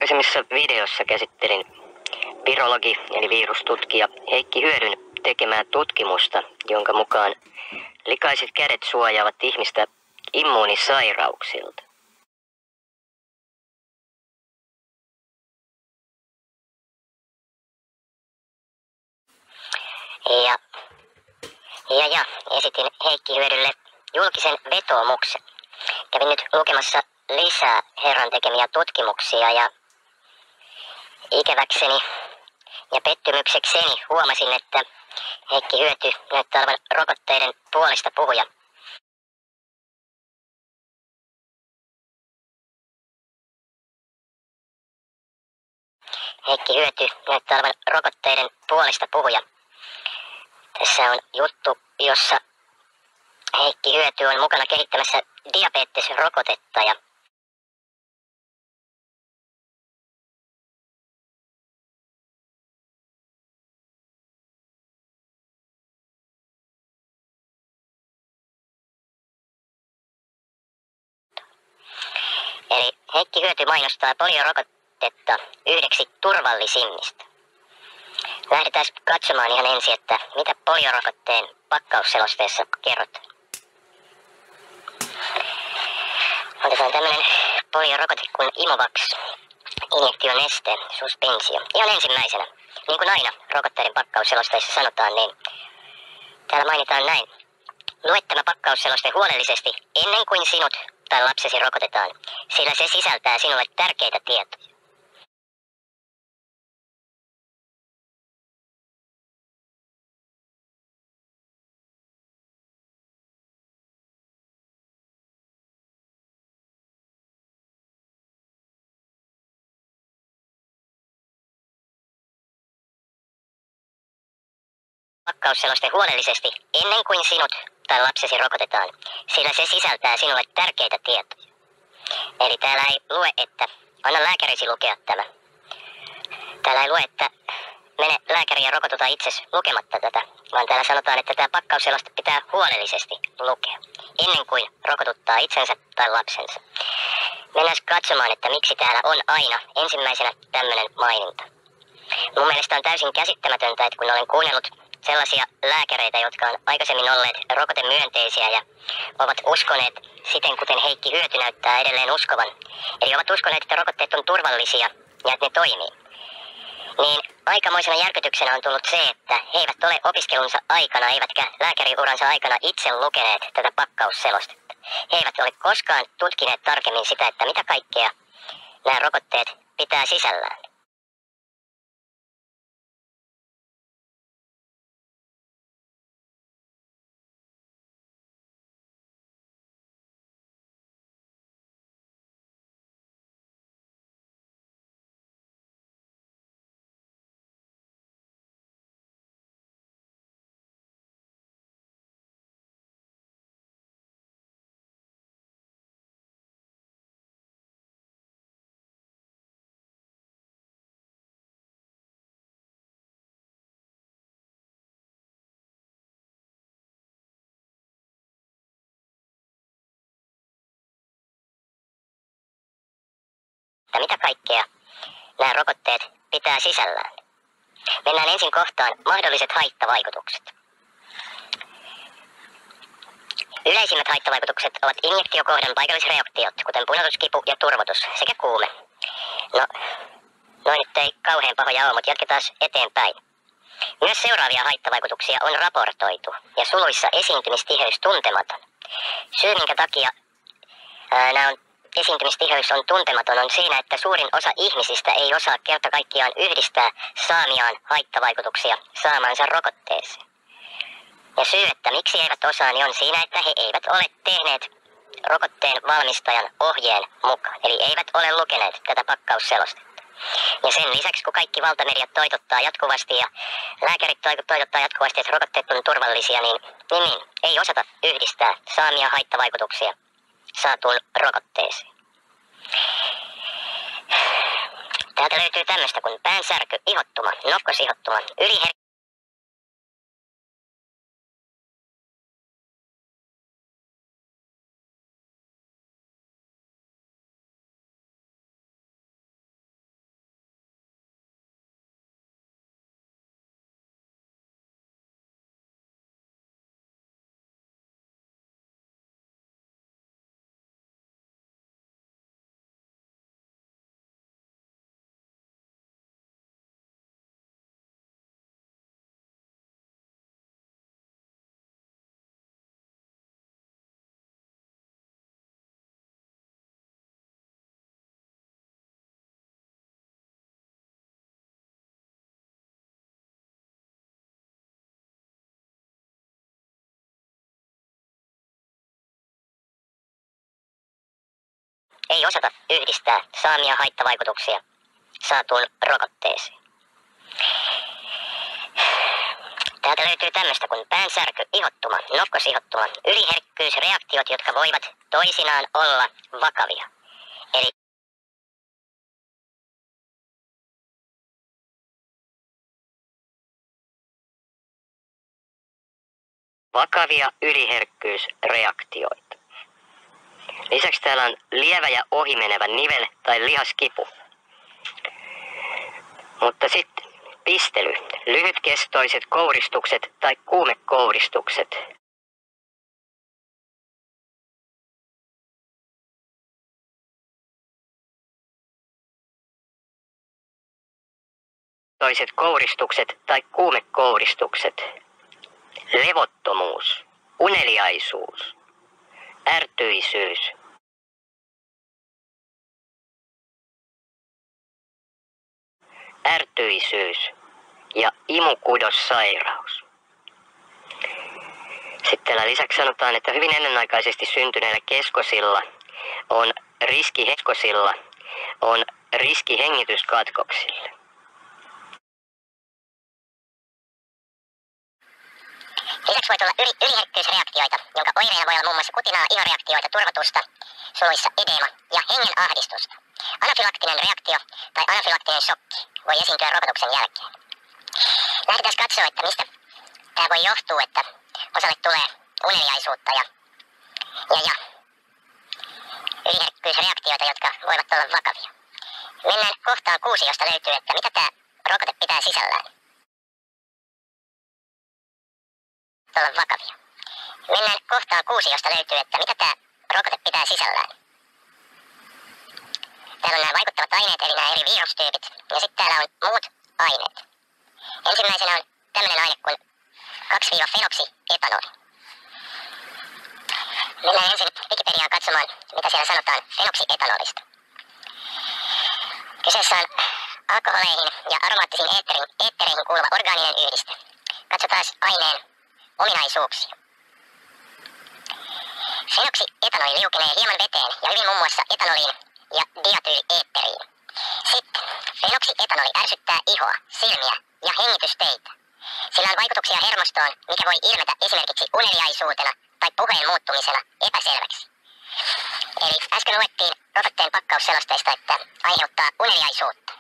Aikaisemmissa videossa käsittelin virologi eli virustutkija Heikki Hyödyn tekemää tutkimusta, jonka mukaan likaiset kädet suojaavat ihmistä immuunisairauksilta. Ja esitin Heikki Hyödylle julkisen vetoomuksen. Kävin nyt lukemassa lisää herran tekemiä tutkimuksia ja ikäväkseni ja pettymyksekseni huomasin, että Heikki Hyöty näyttää olevan rokotteiden puolesta puhuja. Heikki Hyöty näyttää olevan rokotteiden puolesta puhuja. Tässä on juttu, jossa Heikki Hyöty on mukana kehittämässä diabetesrokotetta ja eli Heikki Hyöty mainostaa poliorokotetta yhdeksi turvallisimmista. Lähdetään katsomaan ihan ensin, että mitä poliorokotteen pakkausselosteessa kerrotaan. Otetaan tämmönen poliorokote kuin Imovax, injektioneste, suspensio. Ihan ensimmäisenä, niin kuin aina rokotteiden pakkausselosteissa sanotaan, niin täällä mainitaan näin. Lue tämä pakkausseloste huolellisesti ennen kuin sinut tai lapsesi rokotetaan, sillä se sisältää sinulle tärkeitä tietoja. Pakkausseloste huolellisesti ennen kuin sinut tai lapsesi rokotetaan, sillä se sisältää sinulle tärkeitä tietoja. Eli täällä ei lue, että anna lääkärisi lukea tämä. Täällä ei lue, että mene lääkäriin ja rokotuta itsesi lukematta tätä, vaan täällä sanotaan, että tämä pakkausseloste pitää huolellisesti lukea ennen kuin rokotuttaa itsensä tai lapsensa. Mennään katsomaan, että miksi täällä on aina ensimmäisenä tämmöinen maininta. Mun mielestä on täysin käsittämätöntä, että kun olen kuunnellut sellaisia lääkäreitä, jotka on aikaisemmin olleet rokotemyönteisiä ja ovat uskoneet siten, kuten Heikki Hyöty näyttää edelleen uskovan. Eli ovat uskoneet, että rokotteet on turvallisia ja että ne toimii. Niin aikamoisena järkytyksenä on tullut se, että he eivät ole opiskelunsa aikana, eivätkä lääkäriuransa aikana itse lukeneet tätä pakkausselostetta. He eivät ole koskaan tutkineet tarkemmin sitä, että mitä kaikkea nämä rokotteet pitää sisällään. Mitä kaikkea nämä rokotteet pitää sisällään. Mennään ensin kohtaan mahdolliset haittavaikutukset. Yleisimmät haittavaikutukset ovat injektiokohdan paikallisreaktiot, kuten punotuskipu ja turvotus sekä kuume. No nyt ei kauhean pahoja ole, mutta jatketaan eteenpäin. Myös seuraavia haittavaikutuksia on raportoitu ja suluissa esiintymistiheys tuntematon. Syy minkä takia esiintymistiheys on tuntematon on siinä, että suurin osa ihmisistä ei osaa kerta kaikkiaan yhdistää saamiaan haittavaikutuksia saamaansa rokotteeseen. Ja syy, että miksi eivät osaa, niin on siinä, että he eivät ole tehneet rokotteen valmistajan ohjeen mukaan. Eli eivät ole lukeneet tätä pakkausselostetta. Ja sen lisäksi, kun kaikki valtamediat toitottaa jatkuvasti ja lääkärit toitottaa jatkuvasti, että rokotteet on turvallisia, niin ei osata yhdistää saamia haittavaikutuksia saatuun rokotteeseen. Täältä löytyy tämmöistä kuin päänsärky, ihottuma, nokkosihottuma, yliherkkyys. ei osata yhdistää saamia haittavaikutuksia saatuun rokotteeseen. Täältä löytyy tämmöistä kuin päänsärky, ihottuma, nokkosihottuma, yliherkkyysreaktiot, jotka voivat toisinaan olla vakavia. Eli vakavia yliherkkyysreaktioita. Lisäksi täällä on lievä ja ohimenevä nivel- tai lihaskipu. Mutta sitten pistely, lyhytkestoiset kouristukset tai kuumekouristukset. Toiset kouristukset tai kuumekouristukset. Levottomuus, uneliaisuus, ärtyisyys. Ärtyisyys ja imukudossairaus. Sitten täällä lisäksi sanotaan, että hyvin ennenaikaisesti syntyneillä keskosilla on riski hengityskatkoksille. Lisäksi voi tulla yliherkkyysreaktioita, jonka oireina voi olla muun muassa kutinaa, ihoreaktioita, turvotusta, suluissa edeema ja hengenahdistusta. Anafylaktinen reaktio tai anafylaktinen shokki voi esiintyä rokotuksen jälkeen. Lähdetään katsoa, että mistä tämä voi johtua, että osalle tulee uneliaisuutta ja yliherkkyysreaktioita, jotka voivat olla vakavia. Mennään kohtaan 6, josta löytyy, että mitä tämä rokote pitää sisällään. Olla vakavia. Mennään kohtaan 6, josta löytyy, että mitä tämä rokote pitää sisällään. Täällä on nämä vaikuttavat aineet, eli nämä eri virustyypit, ja sitten täällä on muut aineet. Ensimmäisenä on tämmöinen aine kuin 2-fenoksietanoli. Mennään ensin Wikipediaan katsomaan, mitä siellä sanotaan fenoksietanolista. Kyseessä on alkoholeihin ja aromaattisiin eettereihin kuuluva orgaaninen yhdiste. Katsotaan aineen ominaisuuksia. Fenoksietanoli liukenee hieman veteen ja hyvin muun muassa etanoliin ja diatyyleetteriin. Sitten fenoksietanoli ärsyttää ihoa, silmiä ja hengitysteitä. Sillä on vaikutuksia hermostoon, mikä voi ilmetä esimerkiksi uneliaisuutena tai puheen muuttumisena epäselväksi. Eli äsken luettiin rokotteen pakkausselosteista, että aiheuttaa uneliaisuutta.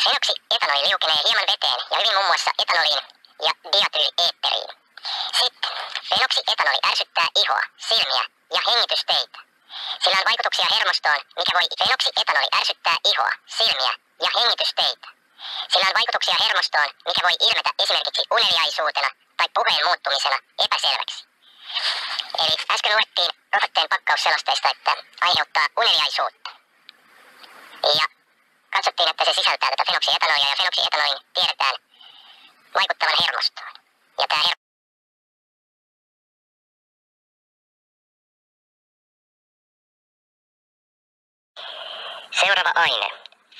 Fenoksietanoli liukenee hieman veteen ja hyvin muun muassa etanoliin ja diatyyleetteriin. Sitten fenoksietanoli ärsyttää ihoa, silmiä ja hengitysteitä. Sillä on vaikutuksia hermostoon, mikä voi fenoksietanoli ärsyttää ihoa, silmiä ja hengitysteitä. Sillä on vaikutuksia hermostoon, mikä voi ilmetä esimerkiksi uneliaisuutena tai puheen muuttumisena epäselväksi. Eli äsken luettiin rokotteen pakkausselosteista, että aiheuttaa uneliaisuutta. Ja katsottiin, että se sisältää tätä fenoksietanolia ja fenoksietanolin tiedetään vaikuttavan hermostoon. Ja tämä seuraava aine,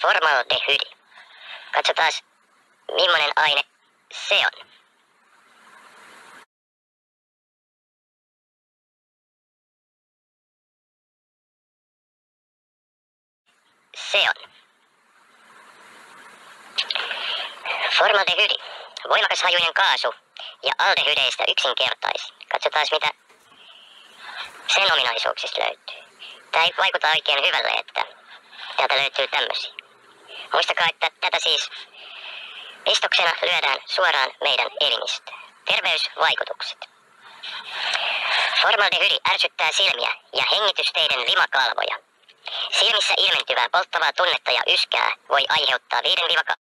formaldehydi. Katsotaan, millainen aine se on. Se on formaldehydi, voimakas hajuinen kaasu ja aldehydeistä yksinkertaisin. Katsotaan, mitä sen ominaisuuksista löytyy. Tämä ei vaikuta oikein hyvälle, että täältä löytyy tämmöisiä. Muistakaa, että tätä siis pistoksena lyödään suoraan meidän elimistöön. Terveysvaikutukset. Formaldehydi ärsyttää silmiä ja hengitysteiden limakalvoja. Silmissä ilmentyvää polttavaa tunnetta ja yskää voi aiheuttaa 5-10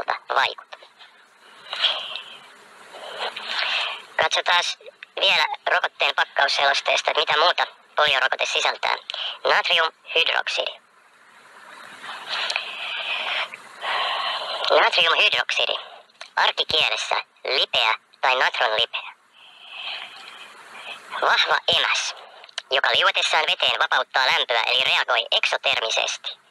sisältä vaikuta. Katsotaan vielä rokotteen pakkausselosteesta, että mitä muuta poliorokote sisältää. Natriumhydroksidi. Natriumhydroksidi. Arkikielessä lipeä tai natronlipeä. Vahva emäs, joka liuetessaan veteen vapauttaa lämpöä eli reagoi eksotermisesti.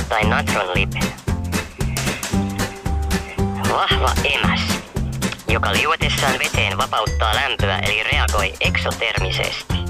Tai natronlipeä. Vahva emäs, joka liuetessaan veteen vapauttaa lämpöä eli reagoi eksotermisesti.